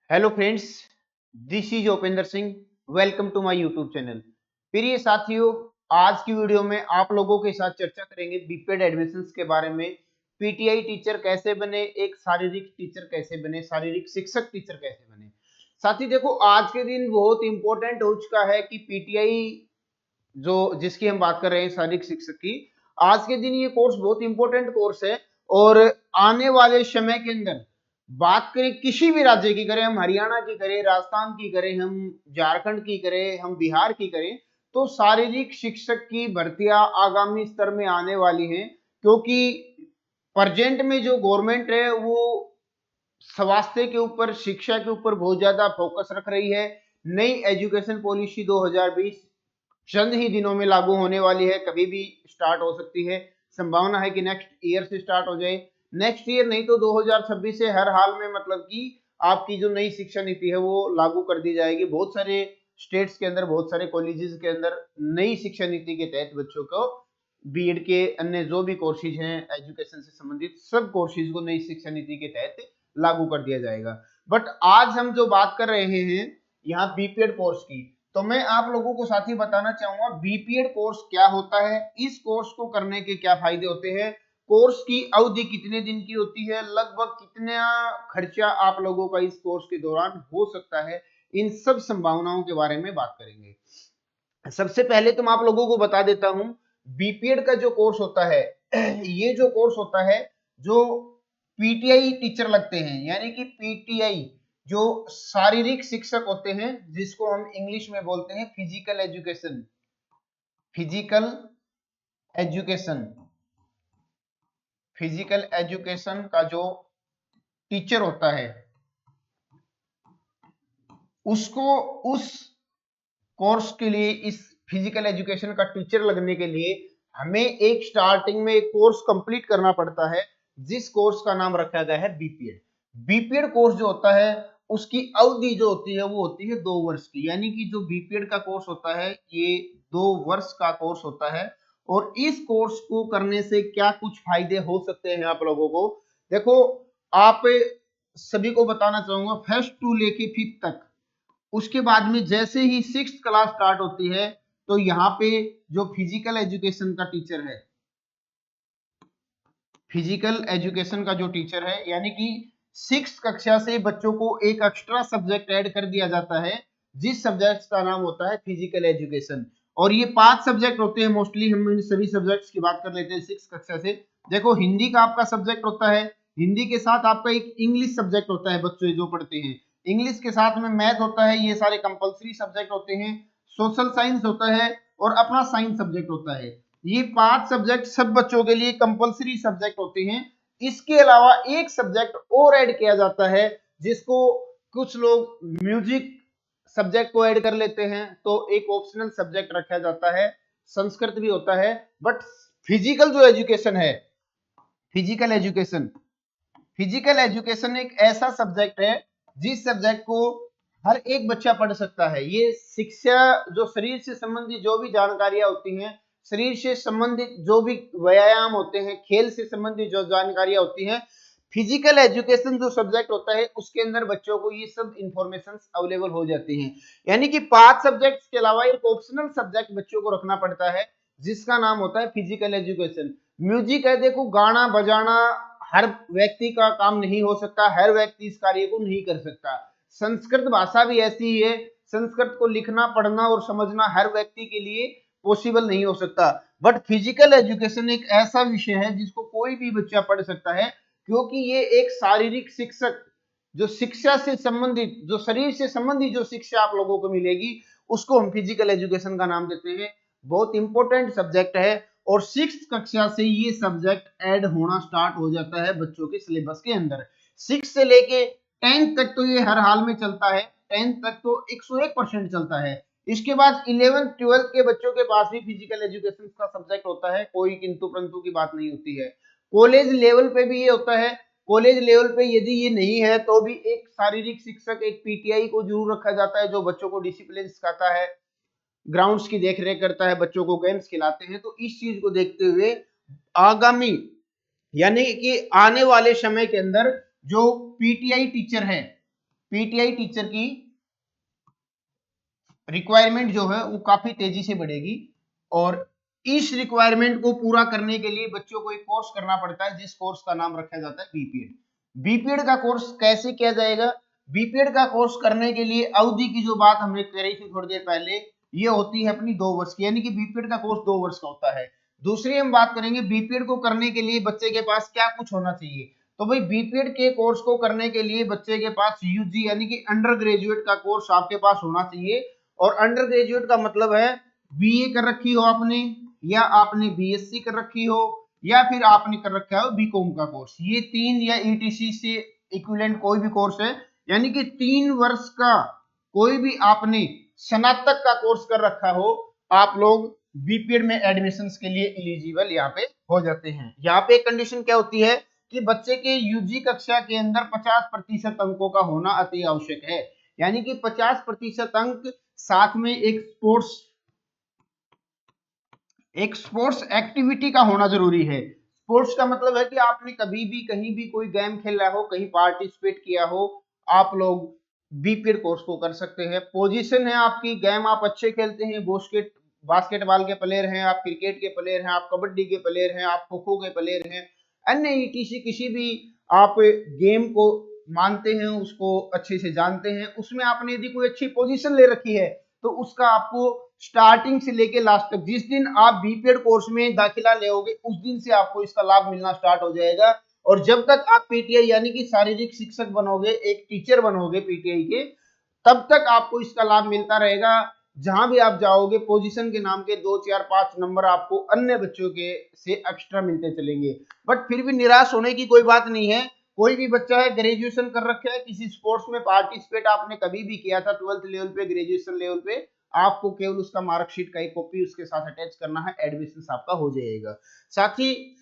Hello friends, this is Upendra Singh. Welcome to my YouTube channel. प्रिय साथियों, आज की वीडियो में आप लोगों के साथ चर्चा करेंगे बीपीएड एडमिशंस के बारे में। पीटीआई टीचर कैसे बने, एक शारीरिक टीचर कैसे बने, शारीरिक शिक्षक टीचर कैसे बने। साथी देखो, आज के दिन बहुत इंपॉर्टेंट हो चुका है कि पीटीआई जो जिसकी हम बात कर रहे हैं शारीरिक शिक्षक की, आज के दिन ये कोर्स बहुत इंपॉर्टेंट कोर्स है। और आने वाले समय के अंदर बात करें किसी भी राज्य की करें, हम हरियाणा की करें, राजस्थान की करें, हम झारखंड की करें, हम बिहार की करें, तो शारीरिक शिक्षक की भर्तियां आगामी स्तर में आने वाली हैं। क्योंकि प्रेजेंट में जो गवर्नमेंट है वो स्वास्थ्य के ऊपर, शिक्षा के ऊपर बहुत ज्यादा फोकस रख रही है। नई एजुकेशन पॉलिसी 2020 चंद ही दिनों में लागू होने वाली है, कभी भी स्टार्ट हो सकती है। संभावना है कि नेक्स्ट ईयर से स्टार्ट हो जाए, नेक्स्ट ईयर नहीं तो 2026 से हर हाल में, मतलब कि आपकी जो नई शिक्षा नीति है वो लागू कर दी जाएगी। बहुत सारे स्टेट्स के अंदर, बहुत सारे कॉलेजेस के अंदर नई शिक्षा नीति के तहत बच्चों को बीएड के अन्य जो भी कोर्सेज हैं एजुकेशन से संबंधित, सब कोर्सेज को नई शिक्षा नीति के तहत लागू कर दिया जाएगा। बट आज हम जो बात कर रहे हैं यहाँ बीपीएड कोर्स की, तो मैं आप लोगों को साथ ही बताना चाहूंगा बीपीएड कोर्स क्या होता है, इस कोर्स को करने के क्या फायदे होते हैं, कोर्स की अवधि कितने दिन की होती है, लगभग कितना खर्चा आप लोगों का इस कोर्स के दौरान हो सकता है, इन सब संभावनाओं के बारे में बात करेंगे। सबसे पहले तो मैं आप लोगों को बता देता हूं, बीपीएड का जो कोर्स होता है, ये जो कोर्स होता है, जो पीटीआई टीचर लगते हैं, यानी कि पीटीआई जो शारीरिक शिक्षक होते हैं, जिसको हम इंग्लिश में बोलते हैं physical education, physical education, physical education का जो टीचर होता है, उसको उस कोर्स के लिए, इस फिजिकल एजुकेशन का टीचर लगने के लिए हमें एक स्टार्टिंग में एक कोर्स कंप्लीट करना पड़ता है, जिस कोर्स का नाम रखा गया है बीपीएड। बीपीएड कोर्स जो होता है उसकी अवधि जो होती है वो होती है 2 वर्ष की, यानी कि जो बीपीएड का कोर्स होता है ये 2 वर्ष का कोर्स होता है। और इस कोर्स को करने से क्या कुछ फायदे हो सकते हैं आप लोगों को, देखो, आप सभी को बताना चाहूंगा, फर्स्ट टू लेके फिफ्थ तक, उसके बाद में जैसे ही 6th क्लास स्टार्ट होती है, तो यहाँ पे जो फिजिकल एजुकेशन का टीचर है, फिजिकल एजुकेशन का जो टीचर है, यानी कि 6th कक्षा से बच्चों को एक एक्स्ट्रा सब्जेक्ट ऐड कर दिया जाता है, जिस सब्जेक्ट का नाम होता है फिजिकल एजुकेशन। और ये 5 सब्जेक्ट होते हैं मोस्टली, हम इन सभी सब्जेक्ट्स की बात कर लेते हैं 6th कक्षा से। देखो, हिंदी का आपका सब्जेक्ट होता है, हिंदी के साथ आपका एक इंग्लिश सब्जेक्ट होता है, बच्चे जो पढ़ते हैं, इंग्लिश के साथ में मैथ होता है, ये सारे कंपलसरी सब्जेक्ट होते हैं। सोशल साइंस होता है और अपना साइंस सब्जेक्ट होता है। ये 5 सब्जेक्ट सब बच्चों के लिए कंपलसरी सब्जेक्ट होते हैं। इसके अलावा एक सब्जेक्ट और ऐड किया जाता है, जिसको कुछ लोग म्यूजिक सब्जेक्ट को ऐड कर लेते हैं, तो एक ऑप्शनल सब्जेक्ट रखा जाता है, संस्कृत भी होता है। बट फिजिकल जो एजुकेशन है, फिजिकल एजुकेशन, फिजिकल एजुकेशन एक ऐसा सब्जेक्ट है जिस सब्जेक्ट को हर एक बच्चा पढ़ सकता है। ये शिक्षा, जो शरीर से संबंधित जो भी जानकारियां होती हैं, शरीर से संबंधित जो भी व्यायाम होते हैं, खेल से संबंधित जो जानकारियां होती हैं, फिजिकल एजुकेशन जो सब्जेक्ट होता है उसके अंदर बच्चों को ये सब इंफॉर्मेशन अवेलेबल हो जाती हैं। यानी कि 5 सब्जेक्ट्स के अलावा एक ऑप्शनल सब्जेक्ट बच्चों को रखना पड़ता है, जिसका नाम होता है फिजिकल एजुकेशन। म्यूजिक है, देखो, गाना बजाना हर व्यक्ति का काम नहीं हो सकता, हर व्यक्ति इस कार्य को नहीं कर सकता। संस्कृत भाषा भी ऐसी ही है, संस्कृत को लिखना, पढ़ना और समझना हर व्यक्ति के लिए पॉसिबल नहीं हो सकता। बट फिजिकल एजुकेशन एक ऐसा विषय है जिसको कोई भी बच्चा पढ़ सकता है, क्योंकि ये एक शारीरिक शिक्षक, जो शिक्षा से संबंधित, जो शरीर से संबंधित जो शिक्षा आप लोगों को मिलेगी, उसको हम फिजिकल एजुकेशन का नाम देते हैं। बहुत इंपॉर्टेंट सब्जेक्ट है और 6th कक्षा से ये सब्जेक्ट ऐड होना स्टार्ट हो जाता है बच्चों के सिलेबस के अंदर। 6 से लेके 10th तक तो ये हर हाल में चलता है, 10th तक तो 101% चलता है। इसके बाद 11th 12th के बच्चों के पास भी फिजिकल एजुकेशन का सब्जेक्ट होता है, कोई किंतु परंतु की बात नहीं होती है। कॉलेज लेवल पे भी ये होता है, कॉलेज लेवल पे यदि ये नहीं है तो भी एक शारीरिक शिक्षक, एक पीटीआई को जरूर रखा जाता है, जो बच्चों को डिसिप्लिन सिखाता है, ग्राउंड्स की देखरेख करता है, बच्चों को गेम्स खिलाते हैं। तो इस चीज को देखते हुए आगामी, यानी कि आने वाले समय के अंदर जो पीटीआई टीचर है, पीटीआई टीचर की रिक्वायरमेंट जो है वो काफी तेजी से बढ़ेगी और इस रिक्वायरमेंट को पूरा करने के लिए बच्चों को एक कोर्स करना पड़ता है जिस कोर्स का नाम रखा जाता है बीपीएड। बीपीएड का कोर्स कैसे किया जाएगा? बीपीएड का कोर्स करने के लिए अवधि की जो बात हमने करी थी थोड़ी देर पहले, ये होती है अपनी 2 वर्ष की, यानी कि बीपीएड का कोर्स 2 वर्ष का होता है। दूसरी हम बात करेंगे बीपीएड को करने के लिए बच्चे के पास क्या कुछ होना चाहिए। तो भाई बीपीएड के कोर्स को करने के लिए बच्चे के पास यूजी यानी कि अंडर ग्रेजुएट का कोर्स आपके पास होना चाहिए। और अंडर ग्रेजुएट का मतलब है बीए कर रखी हो आपने, या आपने बीएससी कर रखी हो, या फिर आपने कर रखा हो बीकॉम का कोर्स। ये 3 या ईटीसी से इक्विवेलेंट कोई भी कोर्स है, यानी कि 3 वर्ष का कोई भी आपने स्नातक का कोर्स कर रखा हो, आप लोग बीपीएड में एडमिशन के लिए एलिजिबल यहाँ पे हो जाते हैं। यहाँ पे एक कंडीशन क्या होती है कि बच्चे के यूजी कक्षा के अंदर 50% अंकों का होना अति आवश्यक है, यानी कि 50% अंक, साथ में एक स्पोर्ट्स एक्टिविटी का होना जरूरी है। स्पोर्ट्स का मतलब है कि आपने कभी भी कहीं भी कोई गेम खेला हो, कहीं पार्टिसिपेट किया हो, आप लोग बीपीएड कोर्स को कर सकते हैं। पोजीशन है आपकी, गेम आप अच्छे खेलते हैं, बास्केटबॉल के प्लेयर हैं, आप क्रिकेट के प्लेयर हैं, आप कबड्डी के प्लेयर हैं, आप खो खो के प्लेयर हैं, अन्य ईटीसी किसी भी आप गेम को मानते हैं, उसको अच्छे से जानते हैं, उसमें आपने यदि कोई अच्छी पोजीशन ले रखी है तो उसका आपको स्टार्टिंग से लेके लास्ट तक, जिस दिन आप बीपीएड कोर्स में दाखिला लेोगे उस दिन से आपको इसका लाभ मिलना स्टार्ट हो जाएगा। और जब तक आप पीटीआई यानी कि शारीरिक शिक्षक बनोगे, एक टीचर बनोगे पीटीआई के, तब तक आपको इसका लाभ मिलता रहेगा। जहां भी आप जाओगे पोजीशन के नाम के 2 4 5 नंबर आपको अन्य बच्चों के से एक्स्ट्रा मिलते चलेंगे। बट फिर भी निराश होने की कोई बात नहीं है। कोई भी बच्चा है, ग्रेजुएशन कर रखा है, किसी स्पोर्ट्स में पार्टिसिपेट आपने कभी भी किया था 12th लेवल पे, ग्रेजुएशन लेवल पे, आपको केवल उसका मार्कशीट का एक कॉपी उसके साथ अटैच करना है, एडमिशन आपका हो जाएगा। साथ ही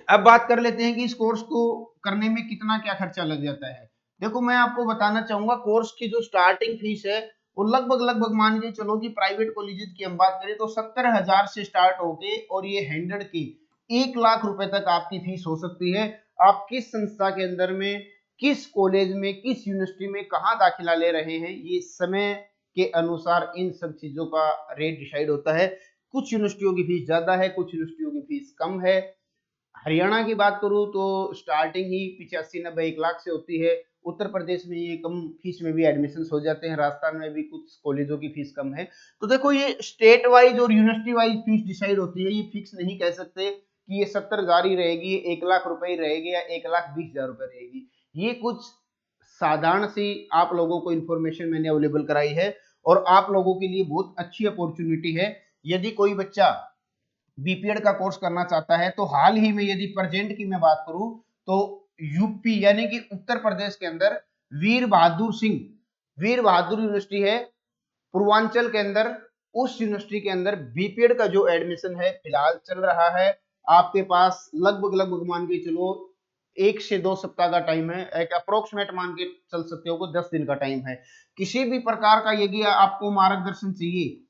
अब बात कर लेते हैं कि इस कोर्स को करने में कितना क्या खर्चा लग जाता है। देखो मैं आपको बताना चाहूंगा, कोर्स की जो स्टार्टिंग फीस है वो लगभग मान के चलो कि प्राइवेट कॉलेजेस की हम बात करें तो 70,000 से स्टार्ट होके और ये 100 की 1 लाख रुपए तक आपकी फीस हो सकती है। आप किस संस्था के अंदर में, किस कॉलेज में, किस यूनिवर्सिटी में कहाँ दाखिला ले रहे हैं, ये समय के अनुसार इन सब चीजों का रेट डिसाइड होता है। कुछ यूनिवर्सिटियों की फीस ज्यादा है, कुछ यूनिवर्सिटियों की फीस कम है। हरियाणा की बात करूं तो स्टार्टिंग ही 85-90 1 लाख से होती है। उत्तर प्रदेश में ये कम फीस में भी एडमिशन हो जाते हैं, राजस्थान में भी कुछ कॉलेजों की फीस कम है। तो देखो ये स्टेट वाइज और यूनिवर्सिटी वाइज फीस डिसाइड होती है, ये फिक्स नहीं कह सकते कि ये 70,000 ही रहेगी, 1 लाख रुपए ही रहेगी या 1,20,000 रुपए रहेगी। ये कुछ साधारण सी आप लोगों को इन्फॉर्मेशन मैंने अवेलेबल कराई है और आप लोगों के लिए बहुत अच्छी अपॉर्चुनिटी है। यदि कोई बच्चा बीपीएड का कोर्स करना चाहता है तो हाल ही में यदि प्रेजेंट की मैं बात करूं तो यूपी यानी कि उत्तर प्रदेश के अंदर वीर बहादुर यूनिवर्सिटी है पूर्वांचल के अंदर, उस यूनिवर्सिटी के अंदर बीपीएड का जो एडमिशन है फिलहाल चल रहा है। आपके पास लगभग मान के चलो 1 से 2 सप्ताह का टाइम है, एक अप्रोक्सीमेट मान के चल सकते हो को 10 दिन का टाइम है। किसी भी प्रकार का यदि आपको मार्गदर्शन चाहिए,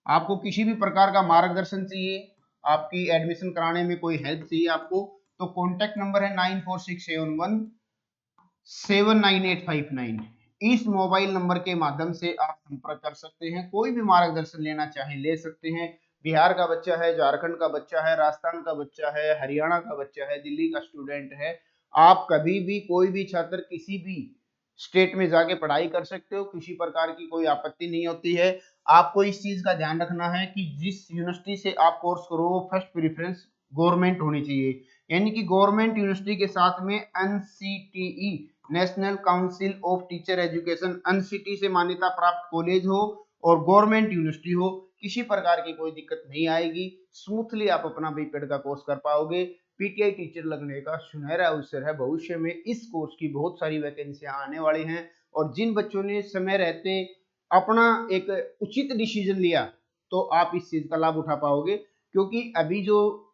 आपको किसी भी प्रकार का मार्गदर्शन चाहिए, आपकी एडमिशन कराने में कोई हेल्प चाहिए आपको, तो कॉन्टेक्ट नंबर है 9467179859। इस मोबाइल नंबर के माध्यम से आप संपर्क कर सकते हैं, कोई भी मार्गदर्शन लेना चाहें ले सकते हैं। बिहार का बच्चा है, झारखंड का बच्चा है, राजस्थान का बच्चा है, हरियाणा का बच्चा है, दिल्ली का स्टूडेंट है, आप कभी भी कोई भी छात्र किसी भी स्टेट में जाके पढ़ाई कर सकते हो, किसी प्रकार की कोई आपत्ति नहीं होती है। आपको इस चीज का ध्यान रखना है कि जिस यूनिवर्सिटी से आप कोर्स करो वो फर्स्ट प्रेफरेंस गवर्नमेंट होनी चाहिए, यानी कि गवर्नमेंट यूनिवर्सिटी के साथ में NCTE national council of teacher education NCT से मान्यता प्राप्त कॉलेज हो और गवर्नमेंट यूनिवर्सिटी हो, किसी प्रकार की कोई दिक्कत नहीं आएगी। स्मूथली आप अपना बीपीएड का कोर्स कर पाओगे। पीटीआई टीचर लगने का सुनहरा अवसर है। भविष्य में इस कोर्स की बहुत सारी वैकेंसियां आने वाली हैं और जिन बच्चों ने समय रहते अपना एक उचित डिसीजन लिया तो आप इस चीज का लाभ उठा पाओगे, क्योंकि अभी जो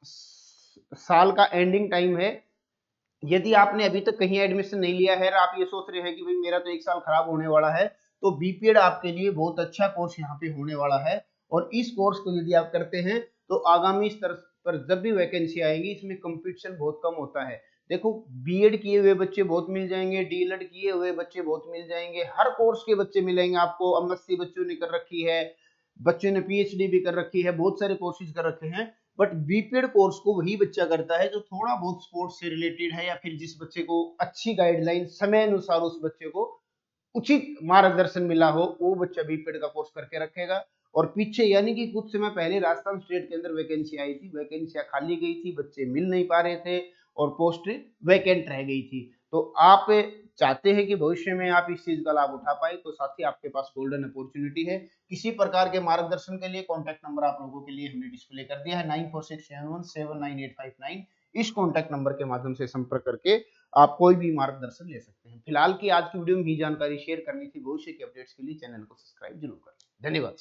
साल का एंडिंग टाइम है, यदि आपने अभी तक कहीं एडमिशन नहीं लिया है और आप ये सोच रहे हैं कि भाई मेरा तो 1 साल खराब होने वाला है, तो बीपीएड आपके लिए बहुत अच्छा कोर्स यहाँ पे होने वाला है। और इस कोर्स को यदि आप करते हैं तो आगामी स्तर पर जब भी वैकेंसी आएगी इसमें कंपटीशन बहुत कम होता है। देखो बीएड किए हुए बच्चे बहुत मिल जाएंगे, डीएलएड किए हुए बच्चे बहुत मिल जाएंगे, हर कोर्स के बच्चे मिलेंगे आपको। एमएससी बच्चों ने कर रखी है, बच्चों ने पीएचडी भी कर रखी है, बहुत सारे कोर्सेज कर रखे हैं। बट बीपीएड कोर्स को वही बच्चा करता है जो थोड़ा बहुत स्पोर्ट्स से रिलेटेड है, या फिर जिस बच्चे को अच्छी गाइडलाइन समय अनुसार उस बच्चे को उचित मार्गदर्शन मिला हो, वो बच्चा बीपीएड का कोर्स करके रखेगा। और पीछे यानी कि कुछ समय पहले राजस्थान स्टेट के अंदर वैकेंसी आई थी, वैकेंसियां खाली गई थी, बच्चे मिल नहीं पा रहे थे और पोस्ट वैकेंट रह गई थी। तो आप चाहते हैं कि भविष्य में आप इस चीज का लाभ उठा पाए, तो साथ ही आपके पास गोल्डन अपॉर्चुनिटी है। किसी प्रकार के मार्गदर्शन के लिए कॉन्टैक्ट नंबर आप लोगों के लिए हमने डिस्प्ले कर दिया है, 9467179859। इस कॉन्टैक्ट नंबर के माध्यम से संपर्क करके आप कोई भी मार्गदर्शन ले सकते हैं। फिलहाल की आज की वीडियो में ही जानकारी शेयर करनी थी। भविष्य के अपडेट्स के लिए चैनल को सब्सक्राइब जरूर करें। धन्यवाद।